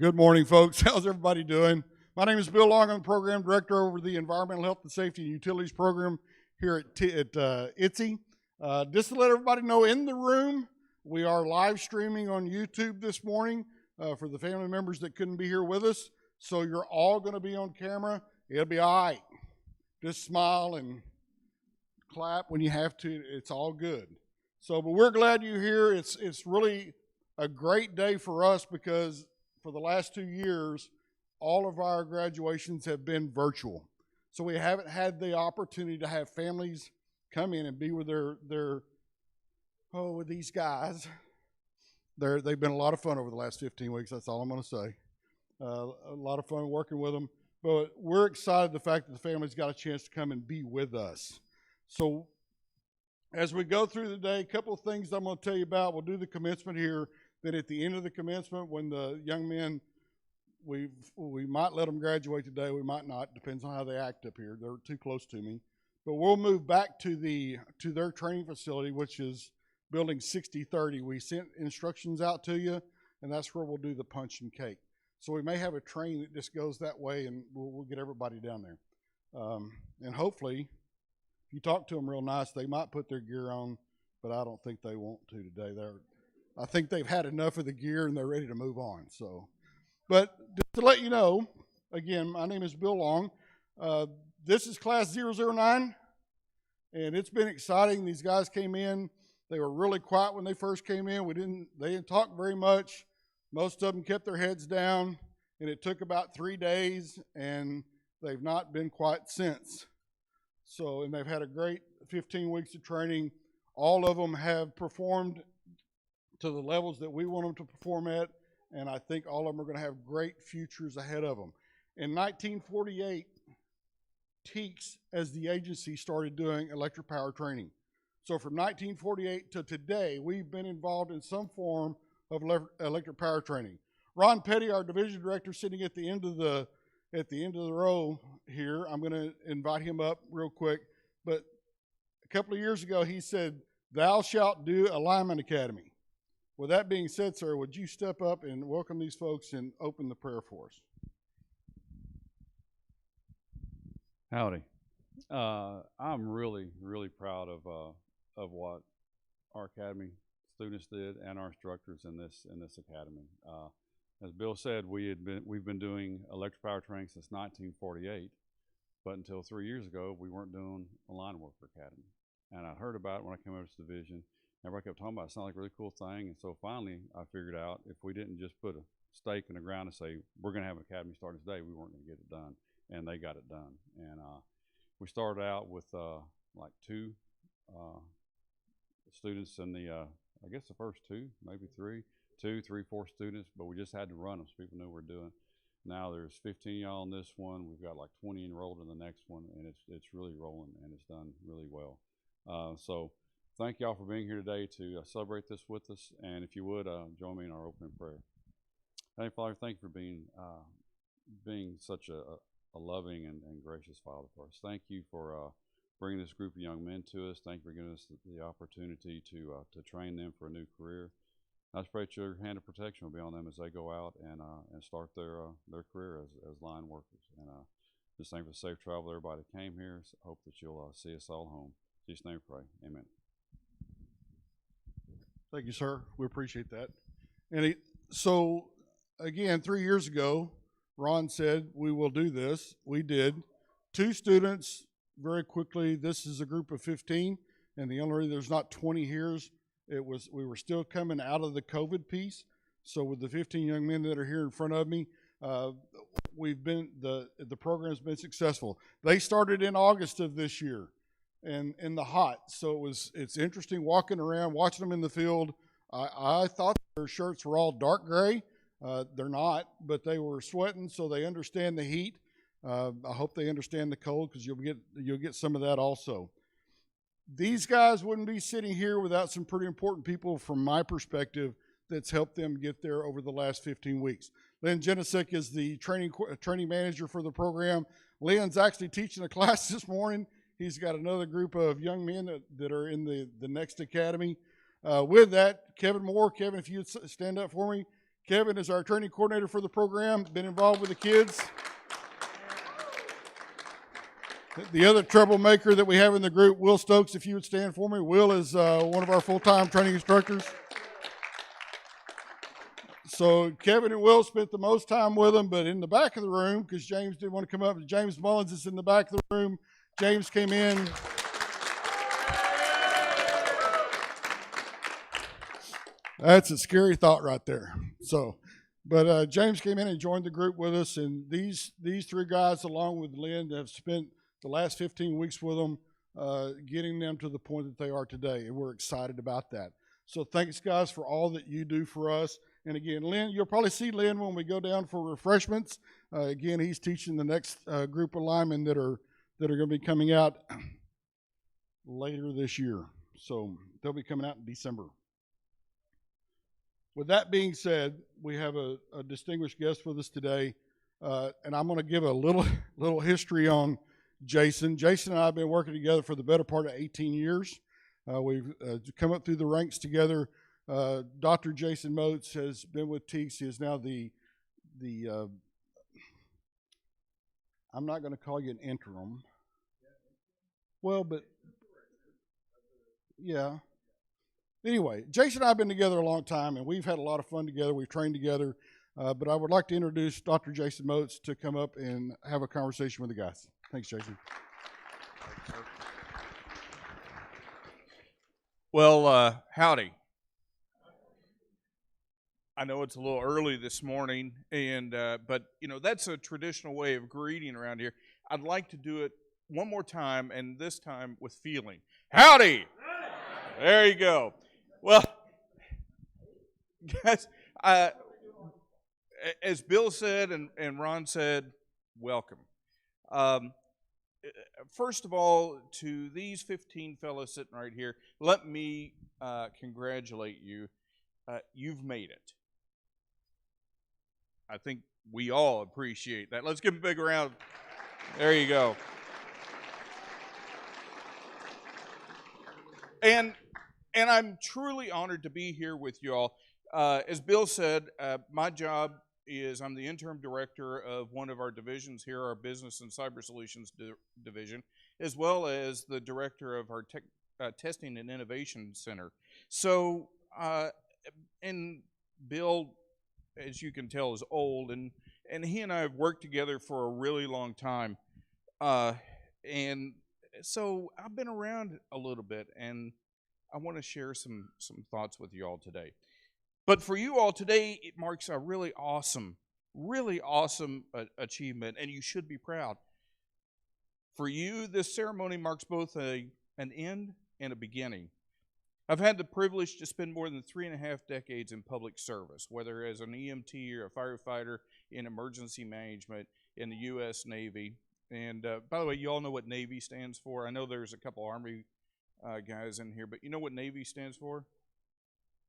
Good morning, folks. How's everybody doing? My name is Bill Long. I'm the program director over the Environmental Health and Safety and Utilities program here at ITSE. Just to let everybody know, in the room, we are live streaming on YouTube this morning for the family members that couldn't be here with us. So you're all going to be on camera. It'll be all right. Just smile and clap when you have to. It's all good. So, but we're glad you're here. It's really a great day for us because for the last 2 years, all of our graduations have been virtual. So we haven't had the opportunity to have families come in and be with with these guys. They've been a lot of fun over the last 15 weeks. That's all I'm going to say. A lot of fun working with them. But we're excited the fact that the families got a chance to come and be with us. So as we go through the day, a couple of things I'm going to tell you about. We'll do the commencement here. Then at the end of the commencement, when the young men, we might let them graduate today, we might not. Depends on how they act up here. They're too close to me. But we'll move back to their training facility, which is building 6030. We sent instructions out to you, and that's where we'll do the punch and cake. So we may have a train that just goes that way, and we'll get everybody down there. And hopefully, if you talk to them real nice, they might put their gear on, but I don't think they want to today. I think they've had enough of the gear and they're ready to move on. So, but just to let you know, again, my name is Bill Long. This is class 009, and it's been exciting. These guys came in. They were really quiet when they first came in. They didn't talk very much. Most of them kept their heads down, and it took about 3 days, and they've not been quiet since. So, and they've had a great 15 weeks of training. All of them have performed to the levels that we want them to perform at, and I think all of them are going to have great futures ahead of them. In 1948, TEEX, as the agency, started doing electric power training. So from 1948 to today, we've been involved in some form of electric power training. Ron Petty, our division director, sitting at the end of the row here. I'm going to invite him up real quick. But a couple of years ago, he said, "Thou shalt do a lineman academy." With that being said, sir, would you step up and welcome these folks and open the prayer for us? Howdy. I'm really, really proud of what our academy students did and our instructors in this academy. As Bill said, we've been doing electric power training since 1948, but until 3 years ago, we weren't doing a line worker academy. And I heard about it when I came over to this division. Everybody kept talking about it. It sounded like a really cool thing. And so finally, I figured out if we didn't just put a stake in the ground and say, we're going to have an academy starting today, we weren't going to get it done. And they got it done. And we started out with like 2 students in I guess the first 2, maybe 3, 2, 3, 4 students, but we just had to run them so people knew what we're doing. Now there's 15 y'all in this one. We've got like 20 enrolled in the next one, and it's really rolling, and it's done really well. So thank y'all for being here today to celebrate this with us. And if you would, join me in our opening prayer. Heavenly Father, thank you for being such a loving and gracious Father for us. Thank you for bringing this group of young men to us. Thank you for giving us the opportunity to train them for a new career. I just pray that your hand of protection will be on them as they go out and start their career as line workers. And just thank you for safe travel, everybody that came here. So hope that you'll see us all home. In Jesus' name we pray. Amen. Thank you, sir. We appreciate that. And so, again, 3 years ago, Ron said, we will do this. We did. 2 students, very quickly. This is a group of 15, and the only reason there's not 20 here is we were still coming out of the COVID piece. So with the 15 young men that are here in front of me, the program's been successful. They started in August of this year. And in the hot, so it's interesting walking around, watching them in the field. I thought their shirts were all dark gray. They're not, but they were sweating, so they understand the heat. I hope they understand the cold, because you'll get some of that also. These guys wouldn't be sitting here without some pretty important people from my perspective that's helped them get there over the last 15 weeks. Lynn Jenisic is the training manager for the program. Lynn's actually teaching a class this morning. He's got another group of young men that are in the next academy. With that, Kevin Moore. Kevin, if you'd stand up for me. Kevin is our training coordinator for the program, been involved with the kids. The other troublemaker that we have in the group, Will Stokes, if you would stand for me. Will is one of our full-time training instructors. So Kevin and Will spent the most time with him, but in the back of the room, because James didn't want to come up, James Mullins is in the back of the room. James came in. That's a scary thought right there. So, but James came in and joined the group with us, and these three guys, along with Lynn, have spent the last 15 weeks with them, getting them to the point that they are today, and we're excited about that. So thanks, guys, for all that you do for us. And again, Lynn, you'll probably see Lynn when we go down for refreshments. Again, he's teaching the next group of linemen that are going to be coming out later this year. So they'll be coming out in December. With that being said, we have a distinguished guest with us today, and I'm going to give a little history on Jason. Jason and I have been working together for the better part of 18 years. We've come up through the ranks together. Dr. Jason Moats has been with Teeks. He is now the I'm not going to call you an interim. Well, but yeah. Anyway, Jason and I have been together a long time, and we've had a lot of fun together. We've trained together. But I would like to introduce Dr. Jason Moats to come up and have a conversation with the guys. Thanks, Jason. Well, howdy. I know it's a little early this morning, and but you know that's a traditional way of greeting around here. I'd like to do it one more time, and this time with feeling. Howdy. There you go. Well, guys, as Bill said and Ron said, welcome. First of all, to these 15 fellows sitting right here, let me congratulate you. You've made it. I think we all appreciate that. Let's give them a big round. There you go. And I'm truly honored to be here with you all. As Bill said, my job is I'm the interim director of one of our divisions here, our Business and Cyber Solutions division, as well as the director of our Testing and Innovation Center. So, and Bill, as you can tell, is old, and he and I have worked together for a really long time. And so I've been around a little bit, and I want to share some thoughts with you all today. But for you all today, it marks a really awesome achievement, and you should be proud. For you, this ceremony marks both an end and a beginning. I've had the privilege to spend more than 3.5 decades in public service, whether as an EMT or a firefighter in emergency management in the U.S. Navy. And by the way, you all know what Navy stands for. I know there's a couple Army guys in here, but you know what Navy stands for?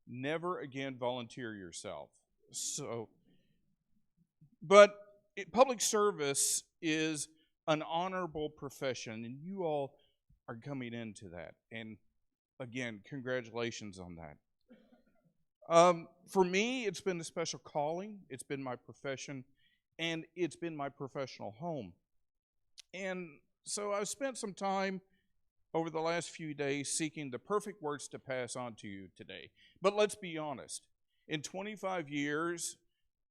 Never again volunteer yourself. So, but public service is an honorable profession, and you all are coming into that. And again, congratulations on that. For me, it's been a special calling. It's been my profession, and it's been my professional home. And so I've spent some time over the last few days seeking the perfect words to pass on to you today. But let's be honest. In 25 years,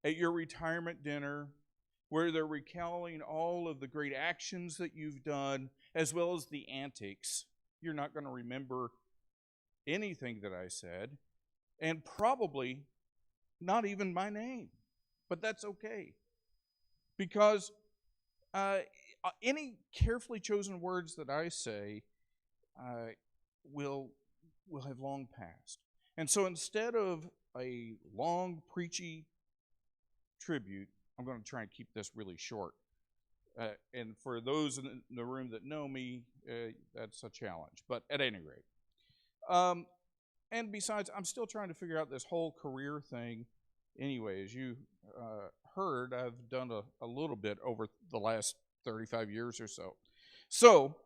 at your retirement dinner, where they're recounting all of the great actions that you've done, as well as the antics, you're not going to remember anything that I said, and probably not even my name. But that's okay. Because any carefully chosen words that I say will have long passed. And so instead of a long, preachy tribute, I'm going to try and keep this really short. And for those in the room that know me, that's a challenge. But at any rate. And besides, I'm still trying to figure out this whole career thing. Anyway, as you heard, I've done a little bit over the last 35 years or so. So,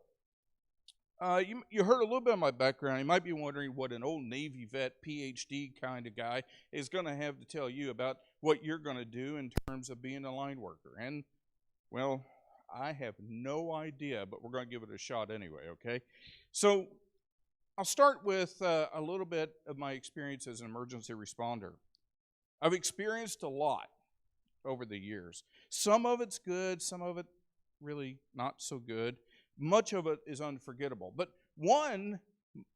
You heard a little bit of my background. You might be wondering what an old Navy vet, PhD kind of guy is going to have to tell you about what you're going to do in terms of being a line worker. And, well, I have no idea, but we're going to give it a shot anyway, okay? So I'll start with a little bit of my experience as an emergency responder. I've experienced a lot over the years. Some of it's good, some of it really not so good. Much of it is unforgettable. But one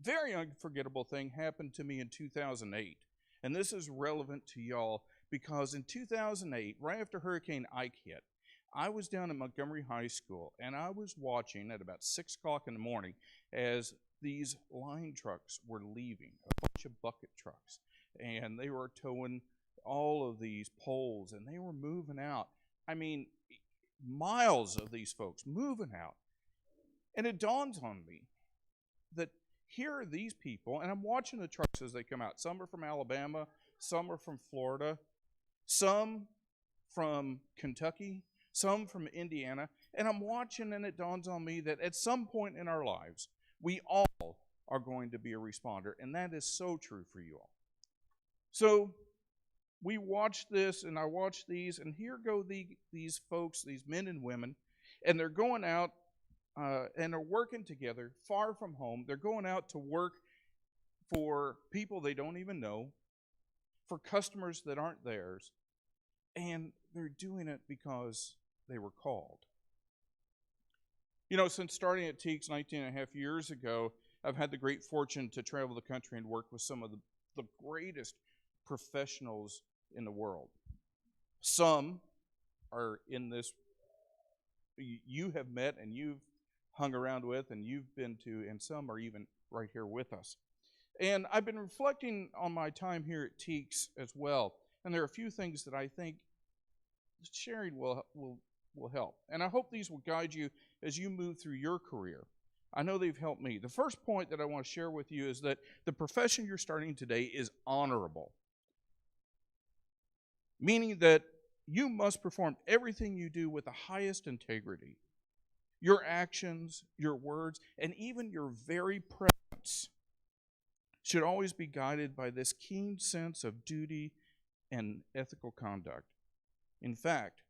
very unforgettable thing happened to me in 2008. And this is relevant to y'all because in 2008, right after Hurricane Ike hit, I was down at Montgomery High School and I was watching at about 6 o'clock in the morning as these line trucks were leaving, a bunch of bucket trucks. And they were towing all of these poles and they were moving out. I mean, miles of these folks moving out. And it dawns on me that here are these people, and I'm watching the trucks as they come out. Some are from Alabama, some are from Florida, some from Kentucky, some from Indiana. And I'm watching, and it dawns on me that at some point in our lives, we all are going to be a responder, and that is so true for you all. So we watch this, and I watch these, and here go these folks, these men and women, and they're going out and are working together far from home. They're going out to work for people they don't even know, for customers that aren't theirs, and they're doing it because they were called. You know, since starting at Teeks 19 and a half years ago, I've had the great fortune to travel the country and work with some of the greatest professionals in the world. Some are in this, you have met and you've hung around with and you've been to, and some are even right here with us. And I've been reflecting on my time here at Teeks as well, and there are a few things that I think sharing will help. And I hope these will guide you as you move through your career. I know they've helped me. The first point that I want to share with you is that the profession you're starting today is honorable, meaning that you must perform everything you do with the highest integrity. Your actions, your words, and even your very presence should always be guided by this keen sense of duty and ethical conduct. In fact,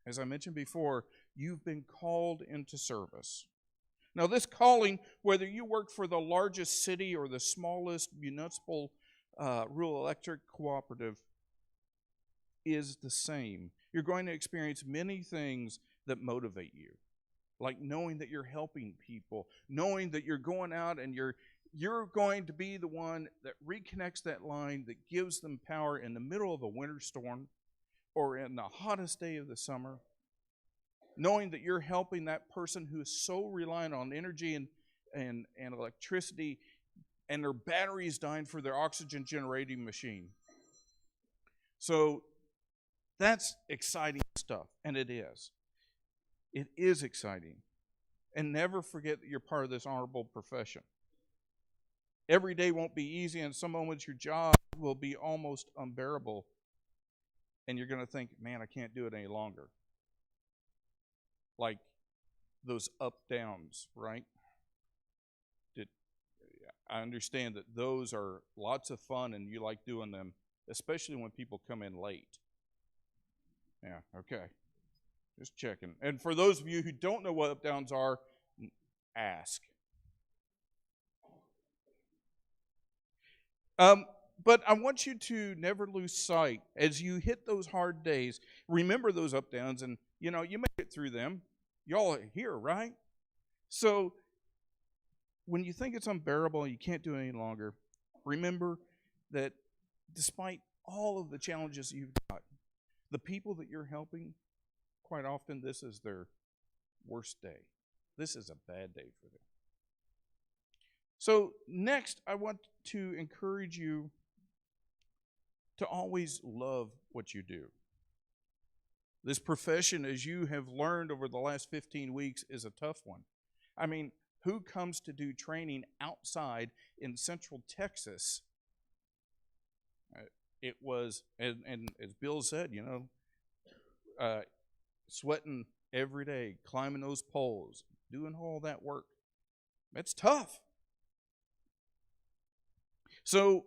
as I mentioned before, you've been called into service. Now, this calling, whether you work for the largest city or the smallest municipal rural electric cooperative, is the same. You're going to experience many things that motivate you, like knowing that you're helping people, knowing that you're going out and you're going to be the one that reconnects that line, that gives them power in the middle of a winter storm or in the hottest day of the summer, knowing that you're helping that person who is so reliant on energy and electricity, and their battery is dying for their oxygen generating machine. So that's exciting stuff, and it is. It is exciting. And never forget that you're part of this honorable profession. Every day won't be easy, and some moments your job will be almost unbearable, and you're going to think, man, I can't do it any longer. Like those up-downs, right? I understand that those are lots of fun, and you like doing them, especially when people come in late. Yeah, okay. Just checking. And for those of you who don't know what up-downs are, ask. But I want you to never lose sight. As you hit those hard days, remember those up-downs, and, you know, you make it through them. Y'all are here, right? So when you think it's unbearable and you can't do it any longer, remember that despite all of the challenges you've got, the people that you're helping, quite often this is their worst day. This is a bad day for them. So next, I want to encourage you to always love what you do. This profession, as you have learned over the last 15 weeks, is a tough one. I mean, who comes to do training outside in Central Texas? It was, and as Bill said, you know, sweating every day, climbing those poles, doing all that work. It's tough. So,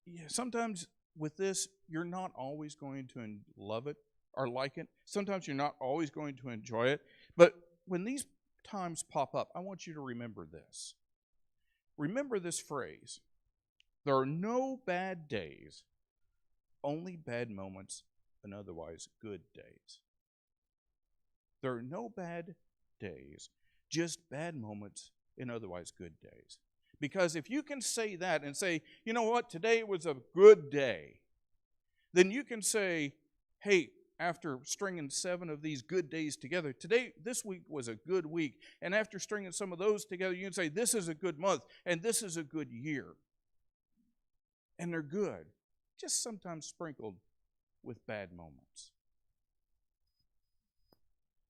yeah, sometimes with this, you're not always going to love it or like it. Sometimes you're not always going to enjoy it. But when these times pop up, I want you to remember this. Remember this phrase. There are no bad days, only bad moments and otherwise good days. There are no bad days, just bad moments and otherwise good days. Because if you can say that and say, you know what, today was a good day, then you can say, hey, after stringing 7 of these good days together, this week was a good week. And after stringing some of those together, you can say, this is a good month and this is a good year. And they're good, just sometimes sprinkled with bad moments.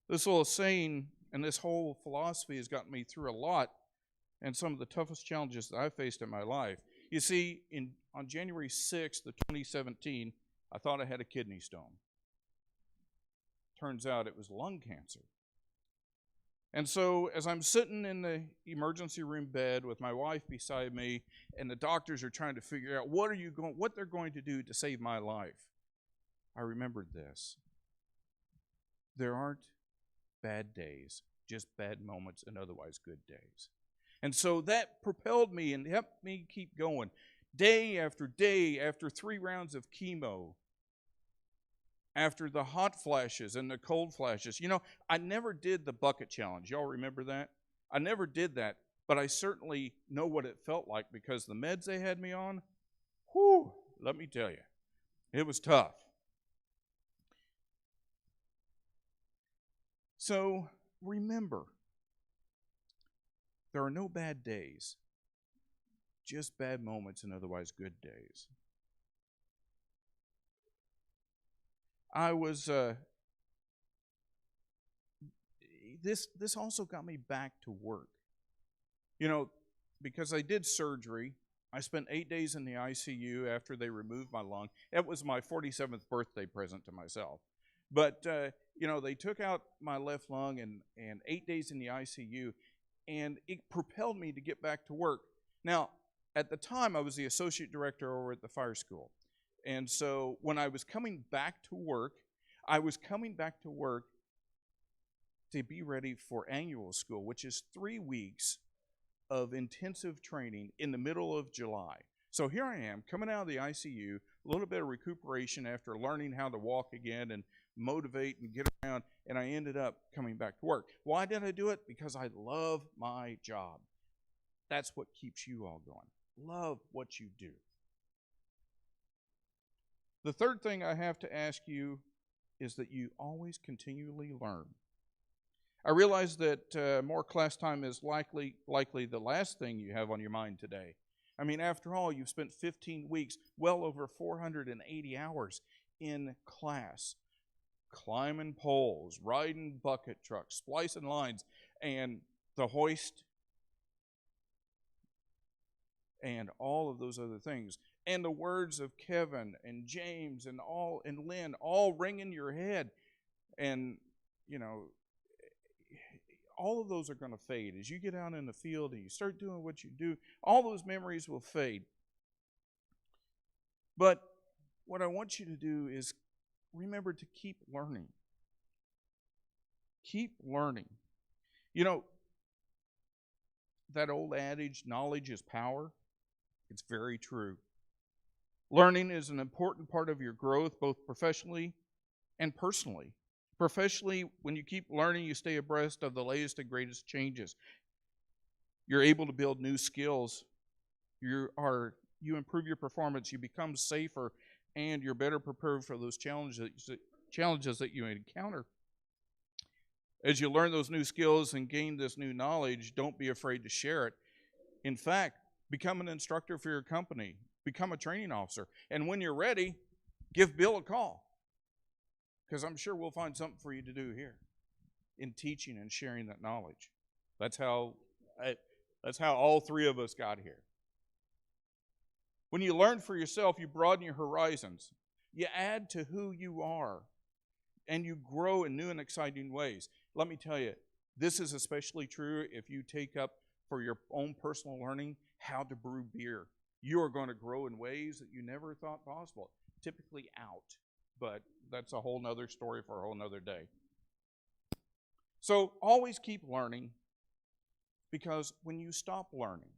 This little saying and this whole philosophy has gotten me through a lot and some of the toughest challenges that I've faced in my life. You see, on January 6th of 2017, I thought I had a kidney stone. Turns out it was lung cancer. And so as I'm sitting in the emergency room bed with my wife beside me, and the doctors are trying to figure out what they're going to do to save my life, I remembered this. There aren't bad days, just bad moments and otherwise good days. And so that propelled me and helped me keep going. Day after day, after 3 rounds of chemo, after the hot flashes and the cold flashes. You know, I never did the bucket challenge. Y'all remember that? I never did that, but I certainly know what it felt like because the meds they had me on, whew, let me tell you, it was tough. So remember, there are no bad days, just bad moments and otherwise good days. I was, this also got me back to work. You know, because I did surgery, I spent 8 days in the ICU after they removed my lung. It was my 47th birthday present to myself. But, you know, they took out my left lung and 8 days in the ICU, and it propelled me to get back to work. Now, at the time, I was the associate director over at the fire school. And so when I was coming back to work, I was coming back to work to be ready for annual school, which is 3 weeks of intensive training in the middle of July. So here I am, coming out of the ICU, a little bit of recuperation after learning how to walk again and motivate and get around, and I ended up coming back to work. Why did I do it? Because I love my job. That's what keeps you all going. Love what you do. The third thing I have to ask you is that you always continually learn. I realize that more class time is likely the last thing you have on your mind today. I mean, after all, you've spent 15 weeks, well over 480 hours in class, climbing poles, riding bucket trucks, splicing lines, and the hoist, and all of those other things. And the words of Kevin and James and Lynn all ring in your head. And, you know, all of those are going to fade. As you get out in the field and you start doing what you do, all those memories will fade. But what I want you to do is remember to keep learning. Keep learning. You know, that old adage, knowledge is power, it's very true. Learning is an important part of your growth, both professionally and personally. Professionally, when you keep learning, you stay abreast of the latest and greatest changes. You're able to build new skills. You improve your performance. You become safer, and you're better prepared for those challenges that you encounter. As you learn those new skills and gain this new knowledge, don't be afraid to share it. In fact, become an instructor for your company. Become a training officer. And when you're ready, give Bill a call. Because I'm sure we'll find something for you to do here in teaching and sharing that knowledge. That's how all 3 of us got here. When you learn for yourself, you broaden your horizons. You add to who you are. And you grow in new and exciting ways. Let me tell you, this is especially true if you take up for your own personal learning how to brew beer. You are going to grow in ways that you never thought possible, typically out. But that's a whole nother story for a whole nother day. So always keep learning, because when you stop learning,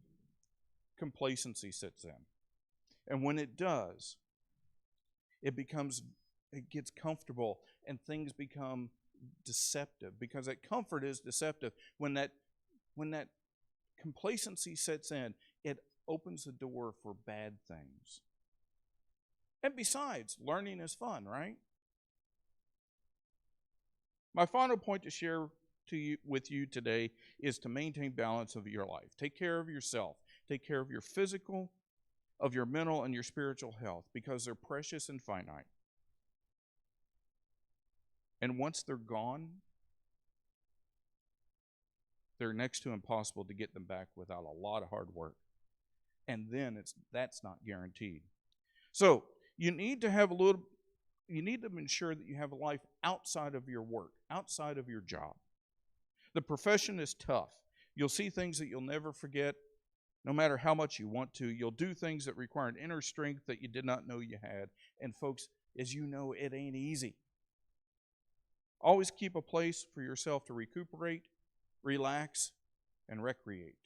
complacency sets in. And when it does, it gets comfortable and things become deceptive, because that comfort is deceptive. When that complacency sets in, it opens the door for bad things. And besides, learning is fun, right? My final point to share with you today is to maintain balance of your life. Take care of yourself. Take care of your physical, of your mental, and your spiritual health, because they're precious and finite. And once they're gone, they're next to impossible to get them back without a lot of hard work. And then that's not guaranteed. So you need to ensure that you have a life outside of your work, outside of your job. The profession is tough. You'll see things that you'll never forget, no matter how much you want to. You'll do things that require an inner strength that you did not know you had. And folks, as you know, it ain't easy. Always keep a place for yourself to recuperate, relax, and recreate.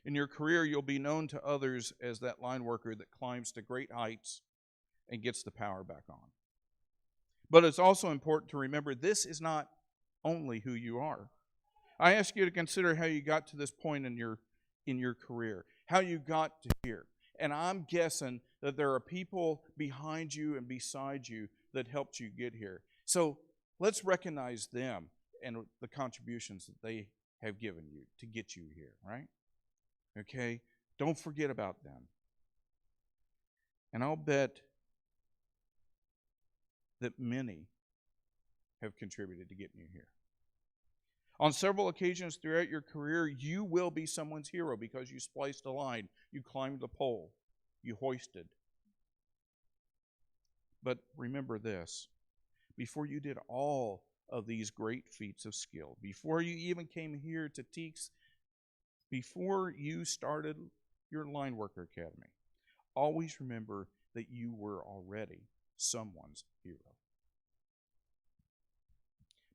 In your career, you'll be known to others as that line worker that climbs to great heights and gets the power back on. But it's also important to remember this is not only who you are. I ask you to consider how you got to this point in your career, how you got to here. And I'm guessing that there are people behind you and beside you that helped you get here. So let's recognize them and the contributions that they have given you to get you here, right? Okay? Don't forget about them. And I'll bet that many have contributed to getting you here. On several occasions throughout your career, you will be someone's hero because you spliced a line, you climbed the pole, you hoisted. But remember this, before you did all of these great feats of skill, before you even came here to Teeks, before you started your Line Worker Academy, always remember that you were already someone's hero.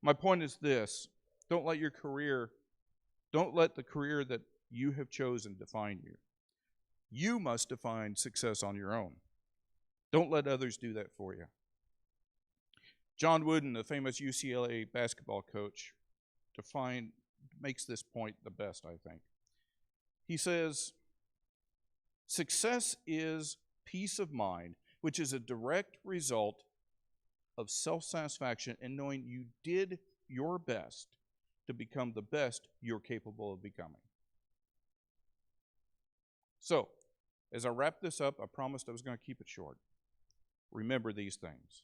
My point is this: don't let the career that you have chosen define you. You must define success on your own. Don't let others do that for you. John Wooden, the famous UCLA basketball coach, makes this point the best, I think. He says, success is peace of mind, which is a direct result of self-satisfaction in knowing you did your best to become the best you're capable of becoming. So, as I wrap this up, I promised I was going to keep it short. Remember these things.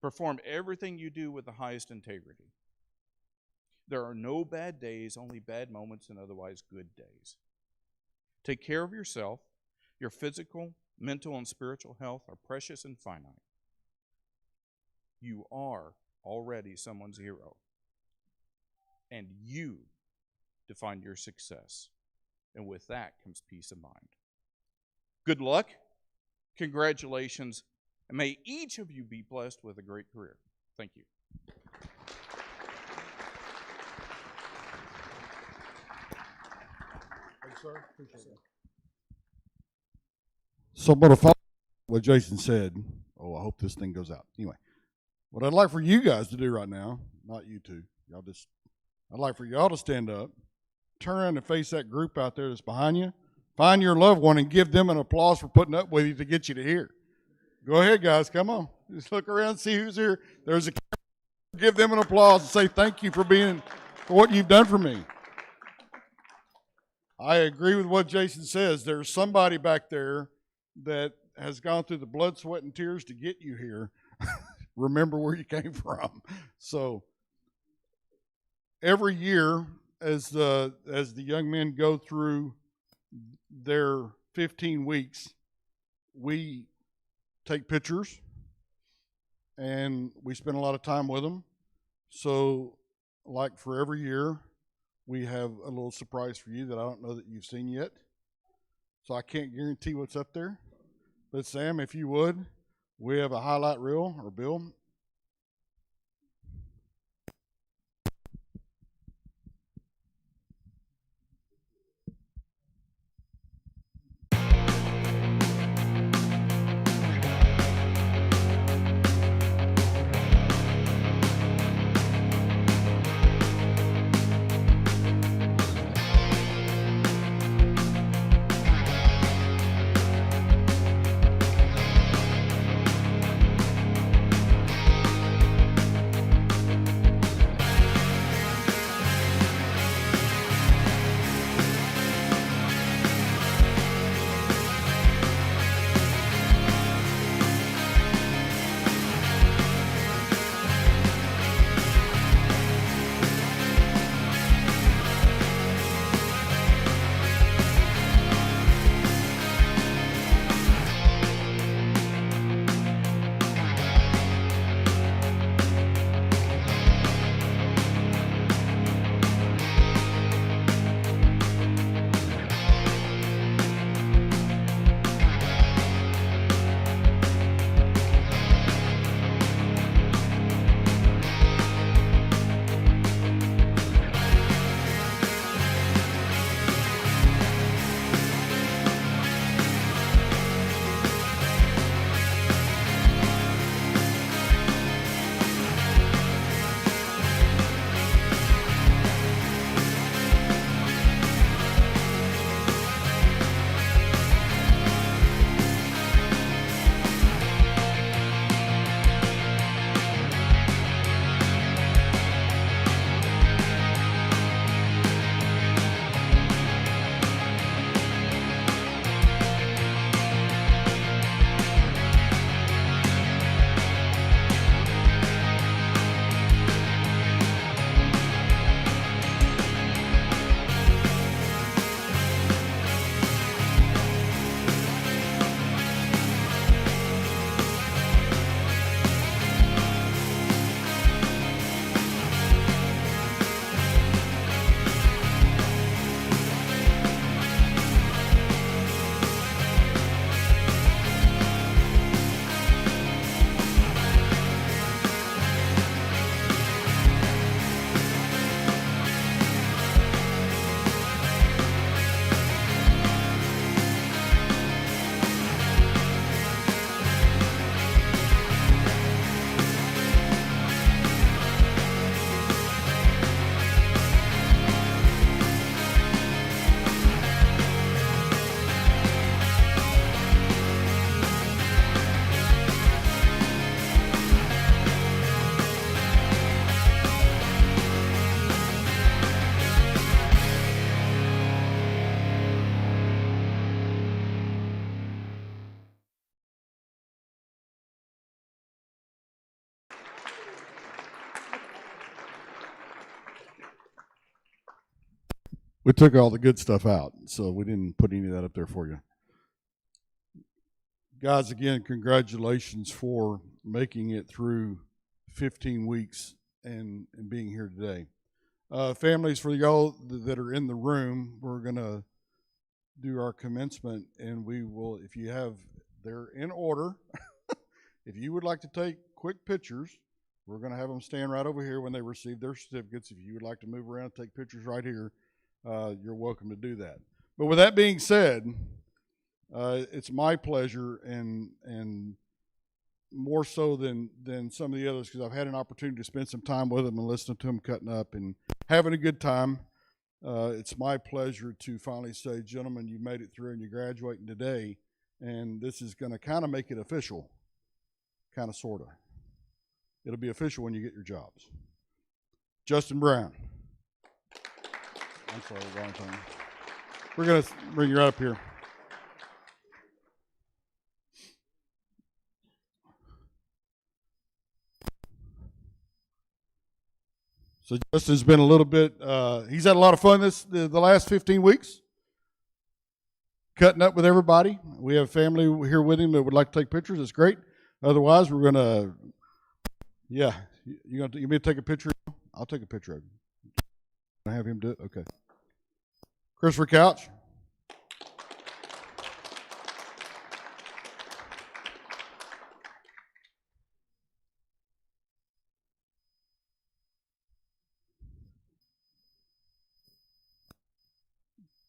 Perform everything you do with the highest integrity. There are no bad days, only bad moments and otherwise good days. Take care of yourself. Your physical, mental, and spiritual health are precious and finite. You are already someone's hero. And you define your success. And with that comes peace of mind. Good luck, congratulations, and may each of you be blessed with a great career. Thank you. Thanks, sir. Appreciate it. So I'm going to follow what Jason said. Oh, I hope this thing goes out. Anyway, what I'd like for you guys to do right now, not you two, I'd like for y'all to stand up, turn around and face that group out there that's behind you. Find your loved one and give them an applause for putting up with you to get you to here. Go ahead, guys. Come on. Just look around and see who's here. There's a camera. Give them an applause and say thank you for what you've done for me. I agree with what Jason says. There's somebody back there that has gone through the blood, sweat, and tears to get you here. Remember where you came from. So every year, as the young men go through their 15 weeks, we take pictures and we spend a lot of time with them. So, like for every year, we have a little surprise for you that I don't know that you've seen yet. So I can't guarantee what's up there. But Sam, if you would, we have a highlight reel, or Bill. We took all the good stuff out, so we didn't put any of that up there for you. Guys, again, congratulations for making it through 15 weeks and being here today. Families, for y'all that are in the room, we're going to do our commencement, and we will, if you have, they're in order. If you would like to take quick pictures, we're going to have them stand right over here when they receive their certificates. If you would like to move around and take pictures right here, you're welcome to do that. But with that being said, it's my pleasure, and more so than some of the others, because I've had an opportunity to spend some time with them and listening to them cutting up and having a good time. It's my pleasure to finally say, gentlemen, you made it through and you're graduating today, and this is going to kind of make it official, kind of, sort of. It'll be official when you get your jobs. Justin Brown. I'm sorry, wrong time. We're going to bring you right up here. So Justin's been a little bit, he's had a lot of fun the last 15 weeks, cutting up with everybody. We have family here with him that would like to take pictures. It's great. Otherwise, we're going to, yeah, you want me to take a picture? I'll take a picture of you. I have him do it? Okay. Christopher Couch.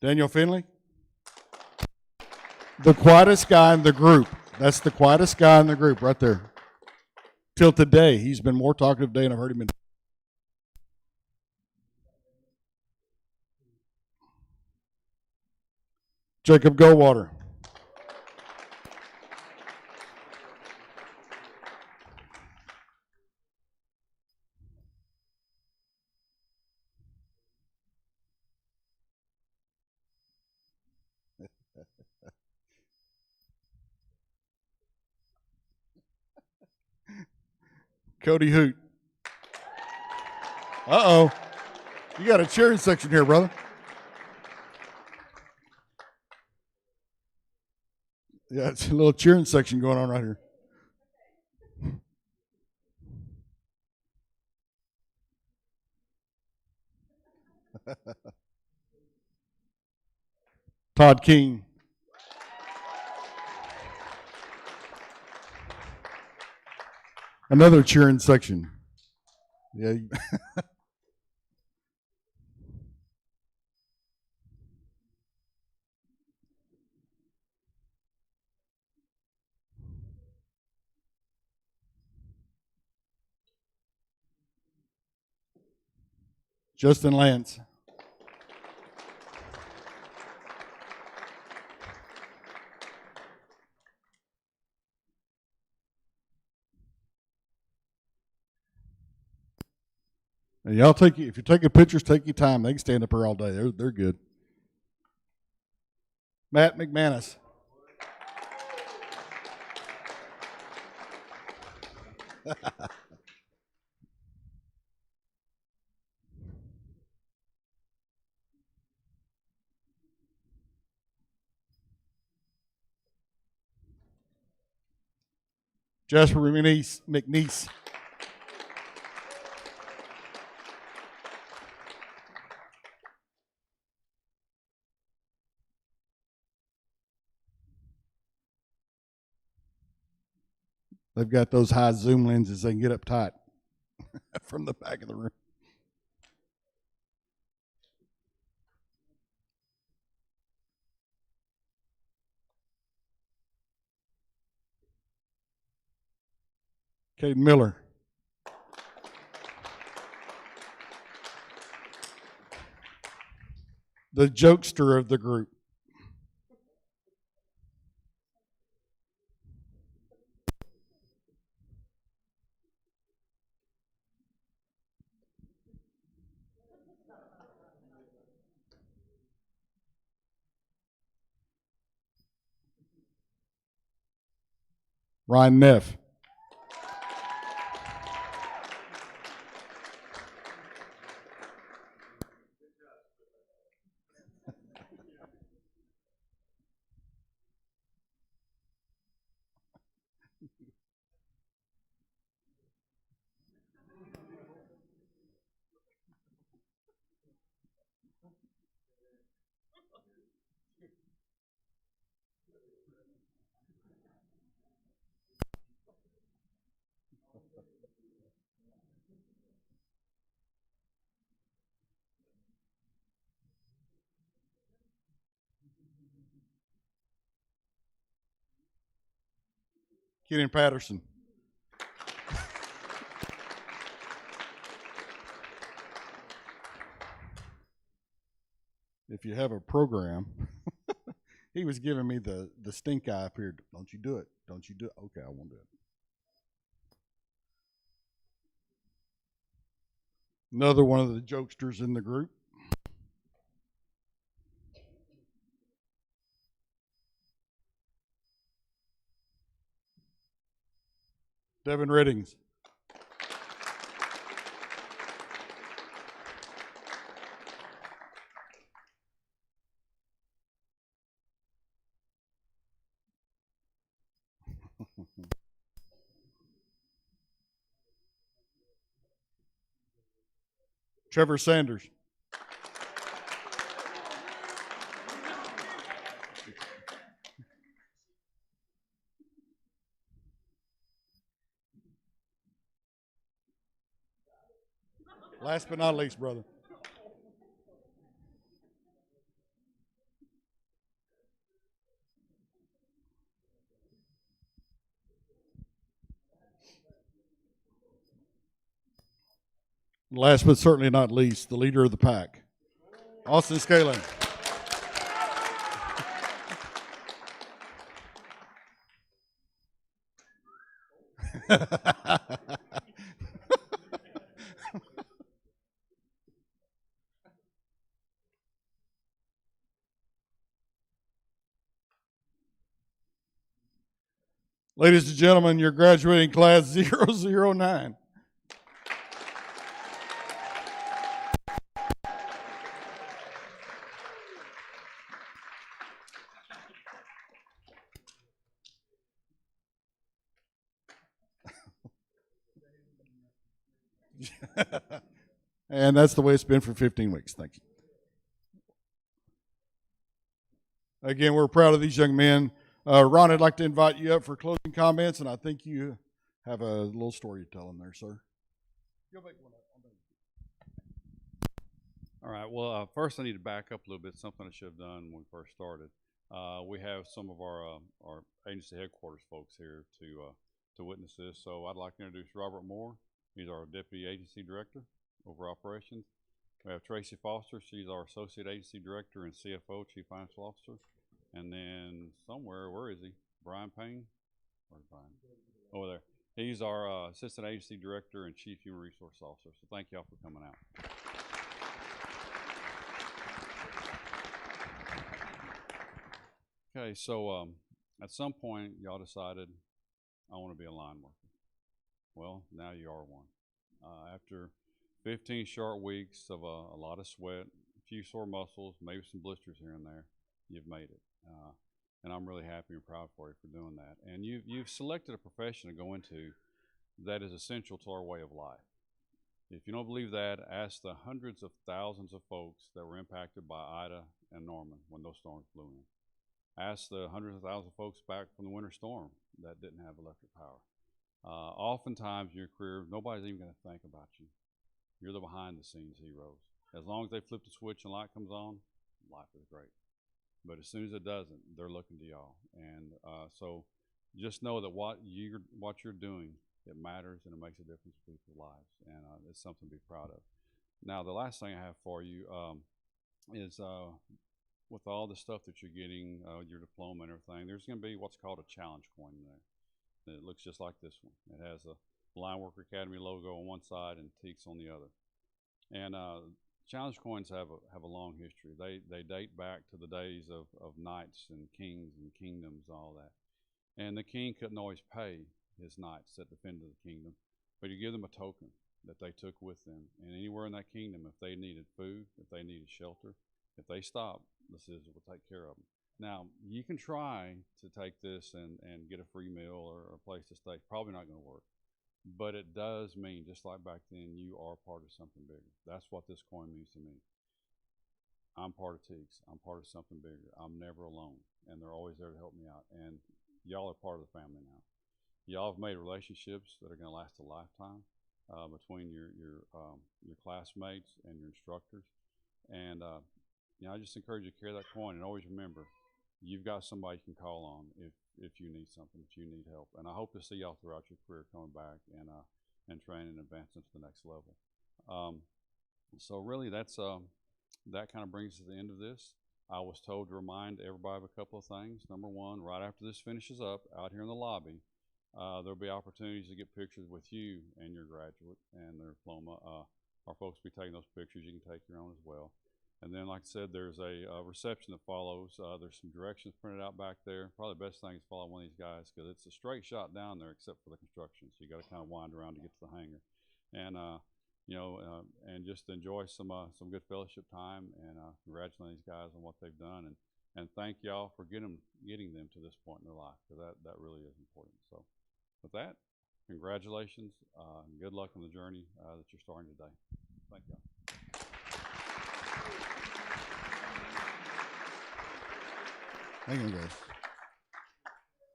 Daniel Finley. The quietest guy in the group. That's the quietest guy in the group right there. Till today, he's been more talkative today than I've heard him in. Jacob Goldwater. Cody Hoot. Uh-oh. You got a cheering section here, brother. Yeah, it's a little cheering section going on right here. Todd King. Another cheering section. Yeah. Justin Lance. And y'all if you're taking pictures, take your time. They can stand up here all day. They're good. Matt McManus. Jasper McNeese. They've got those high zoom lenses. They can get up tight from the back of the room. Caden Miller. The jokester of the group. Ryan Neff. Kenan Patterson. If you have a program, he was giving me the stink eye up here. Don't you do it. Don't you do it. Okay, I won't do it. Another one of the jokesters in the group. Devin Reddings. Trevor Sanders. Last but not least, brother. Last but certainly not least, the leader of the pack, Austin Scaling. Ladies and gentlemen, your graduating class 009. And that's the way it's been for 15 weeks. Thank you. Again, we're proud of these young men. Ron, I'd like to invite you up for closing comments, and I think you have a little story to tell them there, sir. All right. Well, first I need to back up a little bit. Something I should have done when we first started. We have some of our agency headquarters folks here to witness this. So I'd like to introduce Robert Moore. He's our deputy agency director over operations. We have Tracy Foster. She's our associate agency director and CFO, chief financial officer. And then somewhere, where is he? Brian Payne? Where's Brian? Over there. He's our assistant agency director and chief human resource officer. So thank y'all for coming out. Okay, so at some point, y'all decided I want to be a line worker. Well, now you are one. After 15 short weeks of a lot of sweat, a few sore muscles, maybe some blisters here and there, you've made it. And I'm really happy and proud for you for doing that. And you've selected a profession to go into that is essential to our way of life. If you don't believe that, ask the hundreds of thousands of folks that were impacted by Ida and Norman when those storms blew in. Ask the hundreds of thousands of folks back from the winter storm that didn't have electric power. Oftentimes in your career, nobody's even going to think about you. You're the behind-the-scenes heroes. As long as they flip the switch and light comes on, life is great. But as soon as it doesn't, they're looking to y'all. And so just know that what you're doing, it matters and it makes a difference in people's lives. And it's something to be proud of. Now, the last thing I have for you is with all the stuff that you're getting, your diploma and everything, there's going to be what's called a challenge coin in there. It looks just like this one. It has a Line Worker Academy logo on one side and Teaks on the other. And challenge coins have a long history. They date back to the days of knights and kings and kingdoms and all that. And the king couldn't always pay his knights that defended the kingdom, but you give them a token that they took with them. And anywhere in that kingdom, if they needed food, if they needed shelter, if they stopped, the citizens will take care of them. Now, you can try to take this and get a free meal or a place to stay. Probably not going to work. But it does mean, just like back then, you are part of something bigger. That's what this coin means to me. I'm part of Teaks. I'm part of something bigger. I'm never alone. And they're always there to help me out. And y'all are part of the family now. Y'all have made relationships that are going to last a lifetime between your classmates and your instructors. And I just encourage you to carry that coin and always remember, you've got somebody you can call on if you need something, if you need help. And I hope to see y'all throughout your career coming back and training and advancing to the next level. So really that's that kind of brings us to the end of this. I was told to remind everybody of a couple of things. Number one, right after this finishes up, out here in the lobby, there'll be opportunities to get pictures with you and your graduate and their diploma. Our folks will be taking those pictures. You can take your own as well. And then, like I said, there's a reception that follows. There's some directions printed out back there. Probably the best thing is follow one of these guys because it's a straight shot down there except for the construction. So you got to kind of wind around to get to the hangar. And, and just enjoy some good fellowship time and congratulate these guys on what they've done. And thank y'all for getting them to this point in their life because that really is important. So with that, congratulations and good luck on the journey that you're starting today. Thank y'all. Thank you, guys.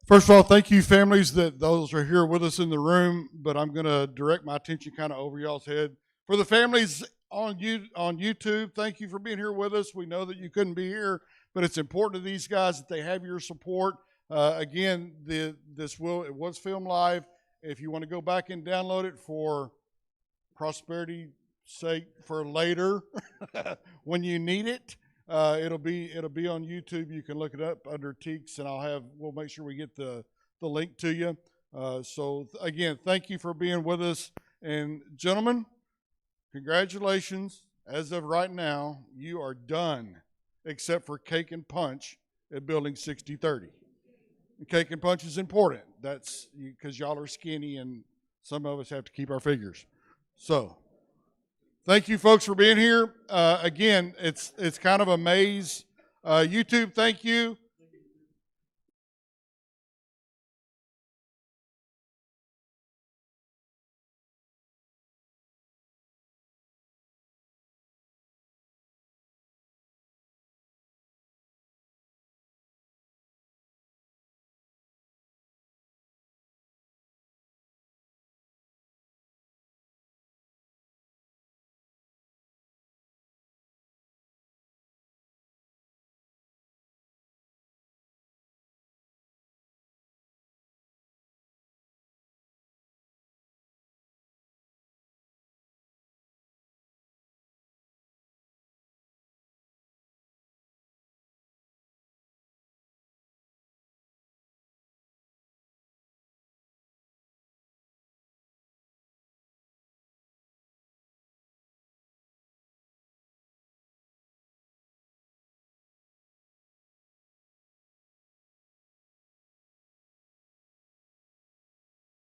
First of all, thank you, families, that those are here with us in the room, but I'm going to direct my attention kind of over y'all's head. For the families on YouTube, thank you for being here with us. We know that you couldn't be here, but it's important to these guys that they have your support. Again, it was filmed live. If you want to go back and download it for prosperity's sake for later, when you need it, it'll be on YouTube. You can look it up under Teeks, and we'll make sure we get the link to you. So again, thank you for being with us, and gentlemen, congratulations. As of right now, you are done, except for cake and punch at Building 6030. Cake and punch is important. That's because y'all are skinny and some of us have to keep our figures. So thank you folks for being here. Again, it's kind of a maze. YouTube, thank you.